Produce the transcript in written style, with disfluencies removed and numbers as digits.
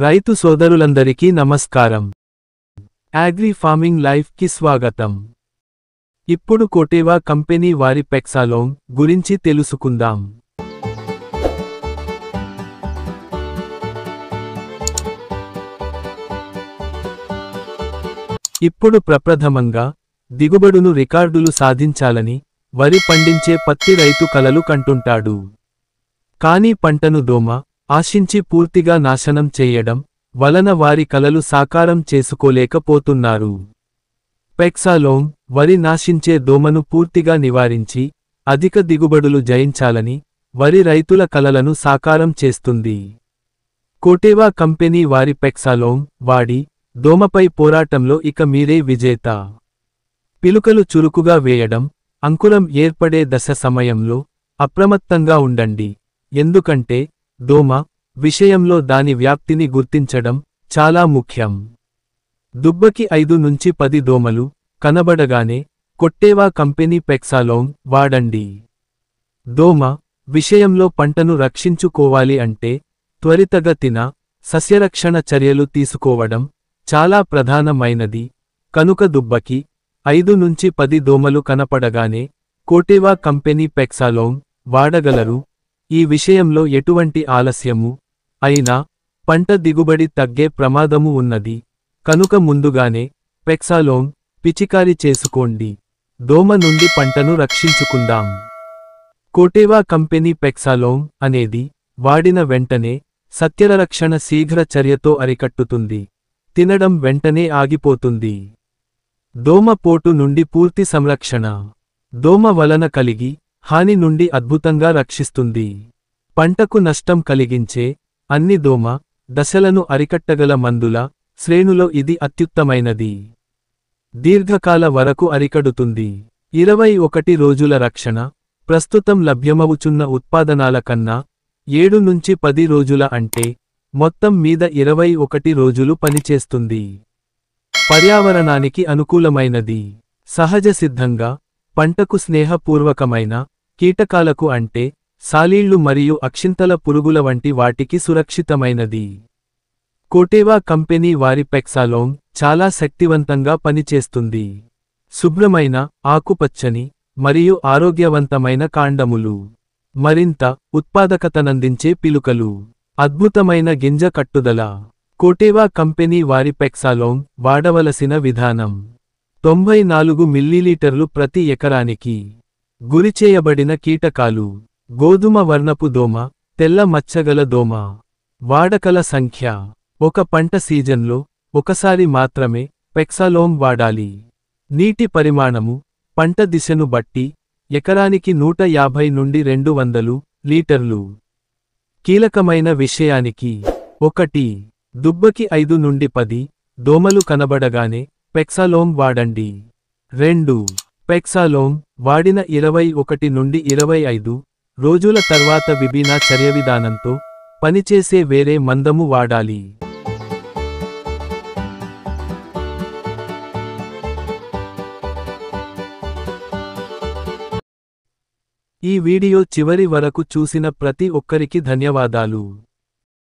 రైతు సోదరులందరికీ నమస్కారం. అగ్రి ఫార్మింగ్ లైఫ్ కి స్వాగతం. ఇప్పుడు కోటేవా కంపెనీ వారి పెక్సాలోన్ గురించి తెలుసుకుందాం. ఇప్పుడు ప్రప్రథమంగా దిగుబడును రికార్డులు సాధించాలని వరి పండించే పత్తి రైతు కలలు కంటుంటాడు. కానీ పంటను దోమ ఆశించి పూర్తిగా నాశనం చేయడం వలన వారి కలలు సాకారం చేసుకోలేకపోతున్నారు. పెక్సాలోన్ వరి నాశించే దోమను పూర్తిగా నివారించి అధిక దిగుబడులు జయించాలని వరి రైతుల కలలను సాకారం చేస్తుంది. కోటేవా కంపెనీ వారి పెక్సాలోన్ వాడి దోమపై పోరాటంలో ఇక మీరే విజేత. పిలుకలు చురుకుగా వేయడం, అంకురం ఏర్పడే దశ సమయంలో అప్రమత్తంగా ఉండండి. ఎందుకంటే దోమ విషయంలో దాని వ్యాప్తిని గుర్తించడం చాలా ముఖ్యం. దుబ్బకి 5 నుంచి 10 దోమలు కనబడగానే కోటేవా కంపెనీ పెక్సాలోన్ వాడండి. దోమ విషయంలో పంటను రక్షించుకోవాలి అంటే త్వరితగతిన సస్యరక్షణ చర్యలు తీసుకోవడం చాలా ప్రధానమైనది. కనుక దుబ్బకి 5 నుంచి 10 దోమలు కనపడగానే కోటేవా కంపెనీ పెక్సాలోన్ వాడగలరు. ఈ విషయంలో ఎటువంటి ఆలస్యము అయినా పంట దిగుబడి తగ్గే ప్రమాదము ఉన్నది. కనుక ముందుగానే పెక్సాలోన్ పిచికారి చేసుకోండి. దోమ నుండి పంటను రక్షించుకుందాం. కోటేవా కంపెనీ పెక్సాలోన్ అనేది వాడిన వెంటనే సస్యరక్షణ శీఘ్ర చర్యతో అరికట్టుతుంది. తినడం వెంటనే ఆగిపోతుంది. దోమ పోటు నుండి పూర్తి సంరక్షణ. దోమ వలన కలిగి హాని నుండి అద్భుతంగా రక్షిస్తుంది. పంటకు నష్టం కలిగించే అన్ని దోమ దశలను అరికట్టగల మందుల శ్రేణులో ఇది అత్యుత్తమైనది. దీర్ఘకాల వరకు అరికడుతుంది. 21 రోజుల రక్షణ ప్రస్తుతం లభ్యమవుచున్న ఉత్పాదనాల కన్నా 7 నుంచి 10 రోజుల అంటే మొత్తం మీద 21 రోజులు పనిచేస్తుంది. పర్యావరణానికి అనుకూలమైనది. సహజ సిద్ధంగా పంటకు స్నేహపూర్వకమైన కీటకాలకు అంటే సాలీళ్లు మరియు అక్షింతల పురుగుల వంటి వాటికి సురక్షితమైనది. కోటేవా కంపెనీ వారి పెక్సాలోన్ చాలా శక్తివంతంగా పనిచేస్తుంది. శుభ్రమైన ఆకుపచ్చని మరియు ఆరోగ్యవంతమైన కాండములు, మరింత ఉత్పాదకతనందించే పిలుకలు, అద్భుతమైన గింజ కట్టుదల. కోటేవా కంపెనీ వారి పెక్సాలోన్ వాడవలసిన విధానం: 94 మిల్లీలీటర్లు ప్రతి ఎకరానికి. గురిచేయబడిన కీటకాలు: గోధుమ వర్ణపు దోమ, తెల్ల మచ్చగల దోమ. వాడకల సంఖ్య: ఒక పంట సీజన్లో ఒకసారి మాత్రమే పెక్సాలోన్ వాడాలి. నీటి పరిమాణము పంట దిశను బట్టి ఎకరానికి 150 నుండి 200 లీటర్లు. కీలకమైన విషయానికి: 1. దుబ్బకి 5 నుండి 10 దోమలు కనబడగానే పెక్సాలోన్ వాడండి. 2. పెక్సాలోన్ వాడిన 21 నుండి 25 రోజుల తర్వాత విభిన్న చర్యవిధానంతో పనిచేసే వేరే మందము వాడాలి. ఈ వీడియో చివరి వరకు చూసిన ప్రతి ఒక్కరికి ధన్యవాదాలు.